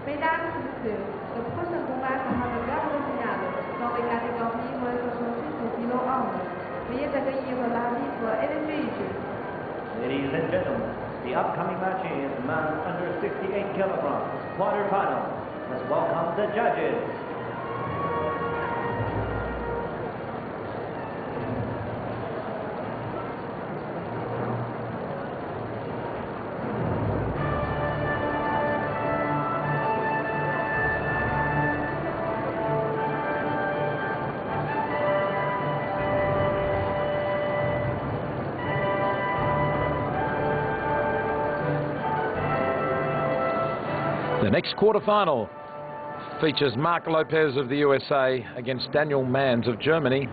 Mesdames et messieurs, le prochain combat sera le garde finale dans les catégories moins 66 kg hommes. Veuillez accueillir l'arbitre et le juge. Ladies and gentlemen, the upcoming match is man under 68 kilograms, quarterfinal. Let's welcome the judges. The next quarterfinal features Mark Lopez of the USA against Daniel Manns of Germany.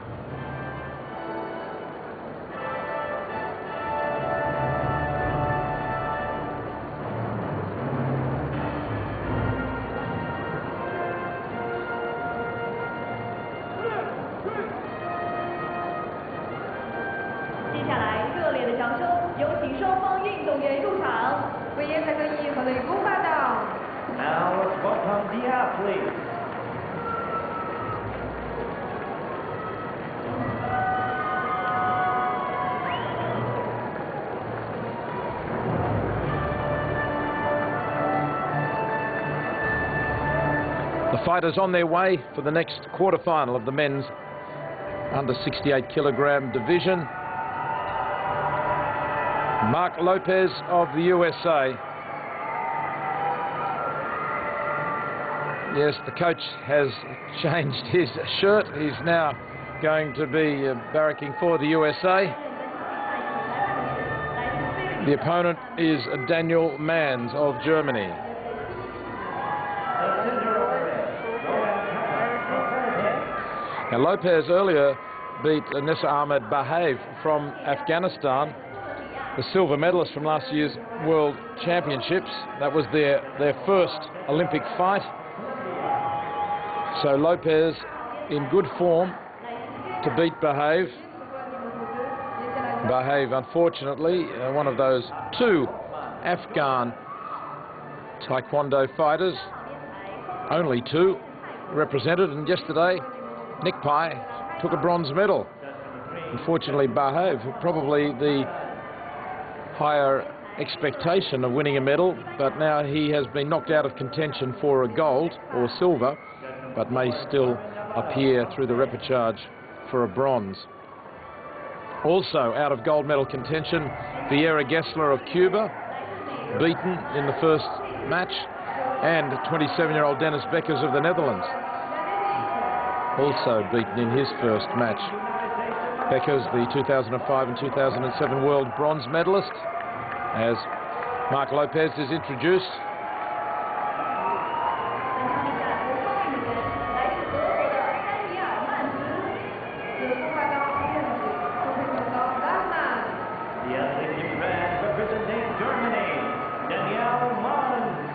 Veuillez accueillir les combattants. Now let's welcome the athletes. The fighters on their way for the next quarterfinal of the men's under 68 kilogram division. Mark Lopez of the USA. Yes, the coach has changed his shirt. He's now going to be barracking for the USA. The opponent is Daniel Manns of Germany. Now, Lopez earlier beat Nessa Ahmed Bahaev from Afghanistan, the silver medalist from last year's World Championships. That was their first Olympic fight. So Lopez in good form to beat Bahaev. Bahaev, unfortunately, one of those two Afghan Taekwondo fighters, only two represented, and yesterday Nick Pai took a bronze medal. Unfortunately, Bahaev, probably the higher expectation of winning a medal, but now he has been knocked out of contention for a gold or silver, but may still appear through the repechage for a bronze. Also out of gold medal contention, Vieira Gessler of Cuba, beaten in the first match, and 27-year-old Dennis Beckers of the Netherlands, also beaten in his first match. Beckers, the 2005 and 2007 world bronze medalist, as Mark Lopez is introduced. The athlete in red representing Germany, Daniel Manns.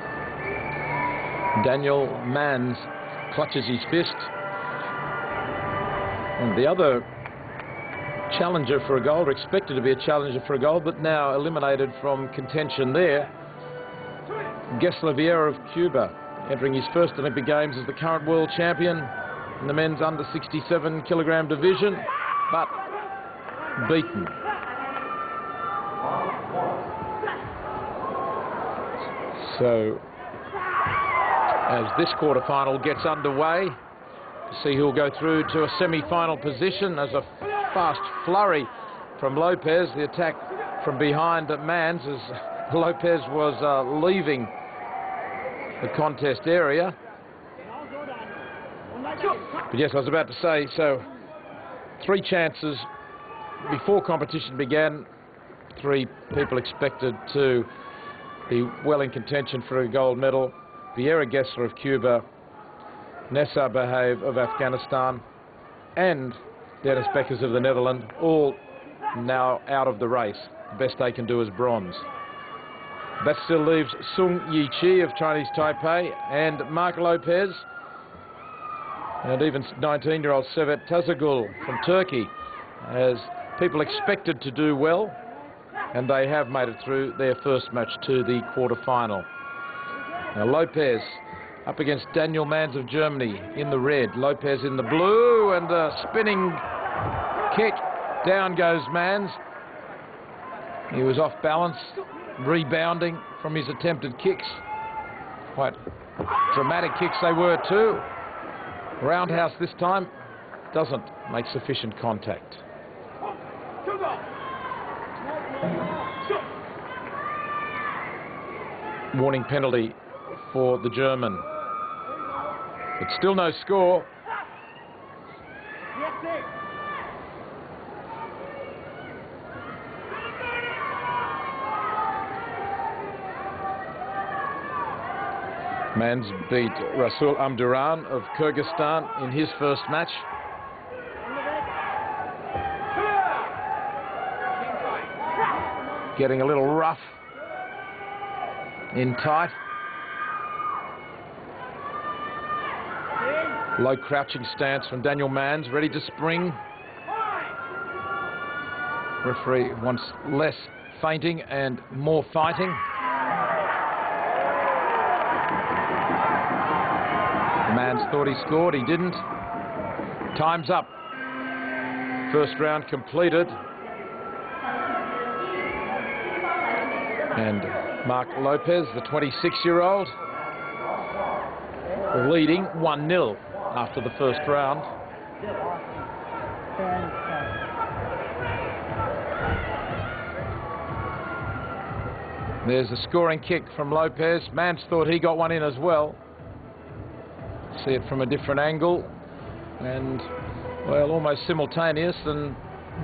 Daniel Manns clutches his fist. And the other challenger for a gold, or expected to be a challenger for a gold, but now eliminated from contention there, Gessler Vieira of Cuba, entering his first Olympic Games as the current world champion in the men's under 67 kilogram division, but beaten. So, as this quarterfinal gets underway, see who'll go through to a semi-final position. As a fast flurry from Lopez, the attack from behind at Manns as Lopez was leaving the contest area. But yes, I was about to say, so 3 chances before competition began, 3 people expected to be well in contention for a gold medal. Vieira Gessler of Cuba, Nessa Bahaev of Afghanistan, and Dennis Beckers of the Netherlands, all now out of the race. The best they can do is bronze. That still leaves Sung Yi Chi of Chinese Taipei and Mark Lopez, and even 19-year-old Sevet Tazagul from Turkey, as people expected to do well, and they have made it through their first match to the quarterfinal. Now Lopez up against Daniel Manns of Germany in the red. Lopez in the blue, and a spinning kick. Down goes Manns. He was off balance, rebounding from his attempted kicks. Quite dramatic kicks they were too. Roundhouse this time doesn't make sufficient contact. Warning penalty for the German. But still no score. Manns beat Rasul Amduran of Kyrgyzstan in his first match. Getting a little rough in tight. Low crouching stance from Daniel Manns, ready to spring. Referee wants less feinting and more fighting. Manns thought he scored, he didn't. Time's up. First round completed. And Mark Lopez, the 26-year-old, leading 1-0 after the first round. There's a scoring kick from Lopez. Manns thought he got one in as well. See it from a different angle, and well, almost simultaneous and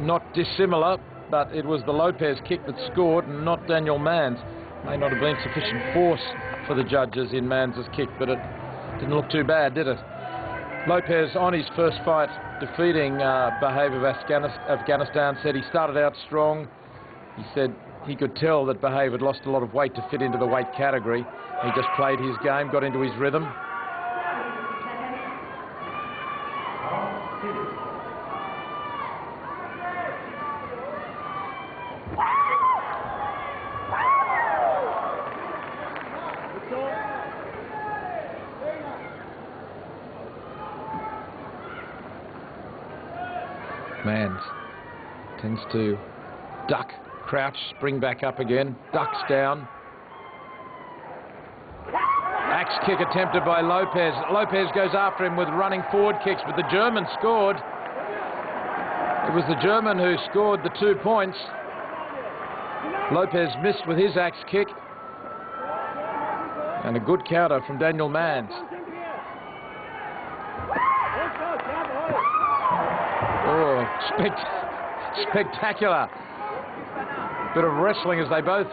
not dissimilar, but it was the Lopez kick that scored and not Daniel Manns. May not have been sufficient force for the judges in Manns' kick, but it didn't look too bad, did it? Lopez, on his first fight defeating Bahaev of Afghanistan, said he started out strong. He said he could tell that Bahaev had lost a lot of weight to fit into the weight category. He just played his game, got into his rhythm. Manns tends to duck, crouch, spring back up again, ducks down. Axe kick attempted by Lopez. Lopez goes after him with running forward kicks, but the German scored. It was the German who scored the 2 points. Lopez missed with his axe kick. And a good counter from Daniel Manns. Oh, spectacular. Bit of wrestling as they both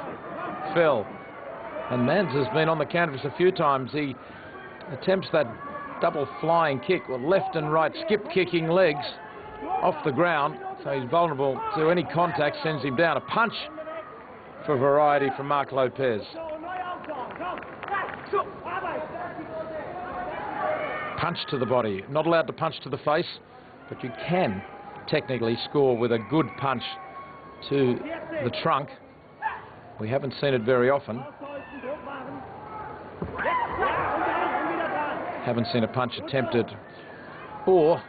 fell. And Manns has been on the canvas a few times. He attempts that double flying kick with left and right skip kicking legs off the ground. So he's vulnerable to any contact, sends him down. A punch for variety from Mark Lopez. Punch to the body. Not allowed to punch to the face, but you can technically score with a good punch to the trunk. We haven't seen it very often. Haven't seen a punch attempted or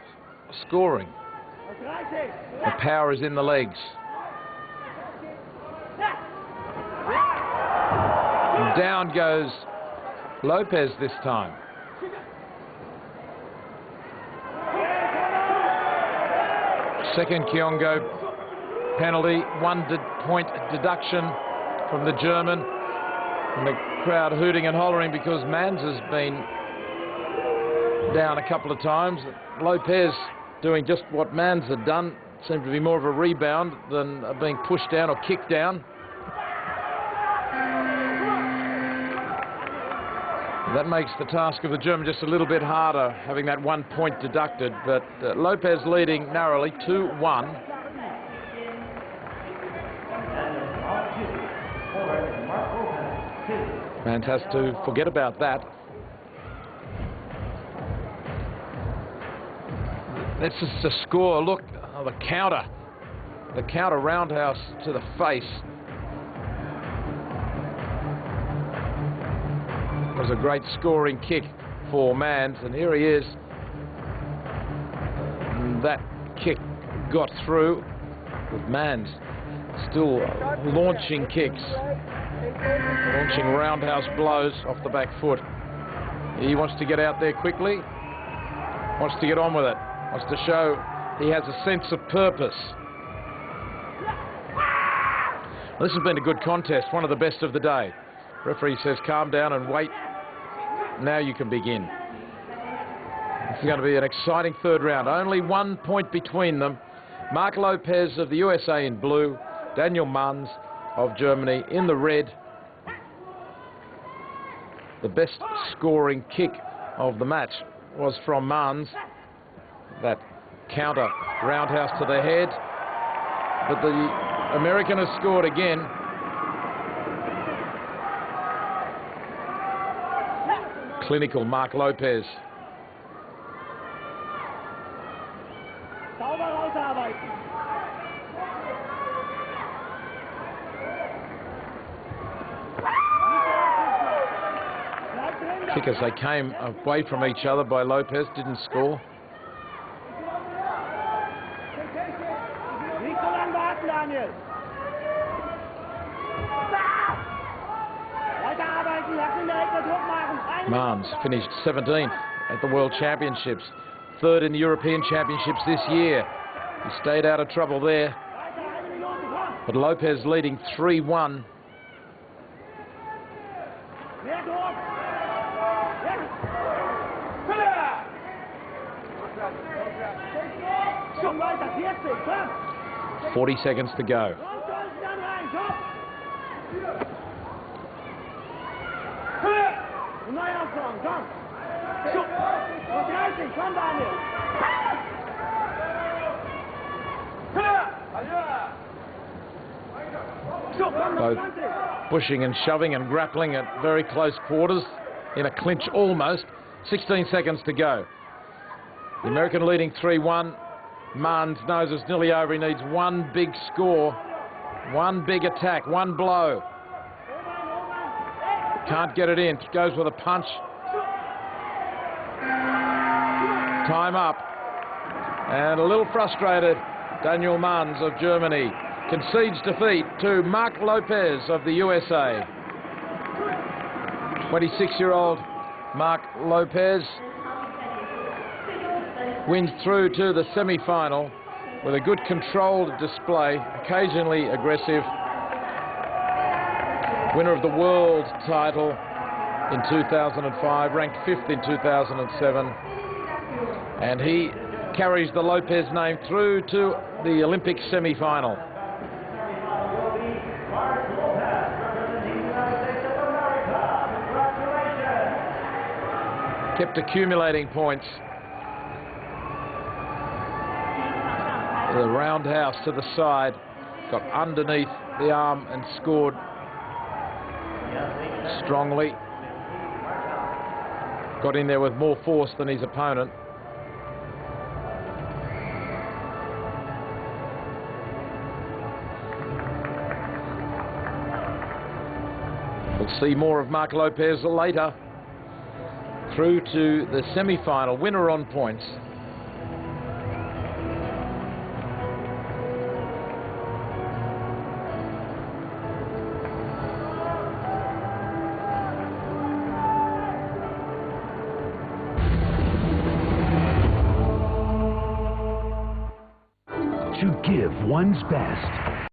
scoring. The power is in the legs. And down goes Lopez this time. Second Kiongo penalty, 1 point deduction from the German. And the crowd hooting and hollering because Manns has been down a couple of times. Lopez doing just what Manns had done. Seemed to be more of a rebound than being pushed down or kicked down. That makes the task of the German just a little bit harder, having that 1 point deducted. But Lopez leading narrowly, 2-1. Manns has to forget about that. This is the score. Look, the counter. The counter roundhouse to the face. It was a great scoring kick for Manns, and here he is. And that kick got through, with Manns still launching kicks, launching roundhouse blows off the back foot. He wants to get out there quickly, wants to get on with it, wants to show he has a sense of purpose. This has been a good contest, one of the best of the day. Referee says calm down and wait. Now you can begin. It's going to be an exciting third round. Only 1 point between them. Mark Lopez of the USA in blue, Daniel Manns of Germany in the red. The best scoring kick of the match was from Manns. That counter roundhouse to the head. But the American has scored again. Clinical Mark Lopez. Kick as they came away from each other by Lopez, didn't score. Manns finished 17th at the World Championships, 3rd in the European Championships this year. He stayed out of trouble there. But Lopez leading 3-1. "40 seconds to go. Both pushing and shoving and grappling at very close quarters in a clinch almost. 16 seconds to go. The American leading 3-1. Manns knows it's nearly over. He needs one big score, one big attack, one blow. Can't get it in. Goes with a punch. Time up. And a little frustrated, Daniel Manns of Germany concedes defeat to Mark Lopez of the USA. 26-year-old Mark Lopez wins through to the semi-final with a good controlled display, occasionally aggressive. Winner of the world title in 2005, ranked 5th in 2007. And he carries the Lopez name through to the Olympic semi-final. Kept accumulating points. The roundhouse to the side, got underneath the arm and scored strongly. Got in there with more force than his opponent. We'll see more of Mark Lopez later. Through to the semi-final, winner on points. To give one's best.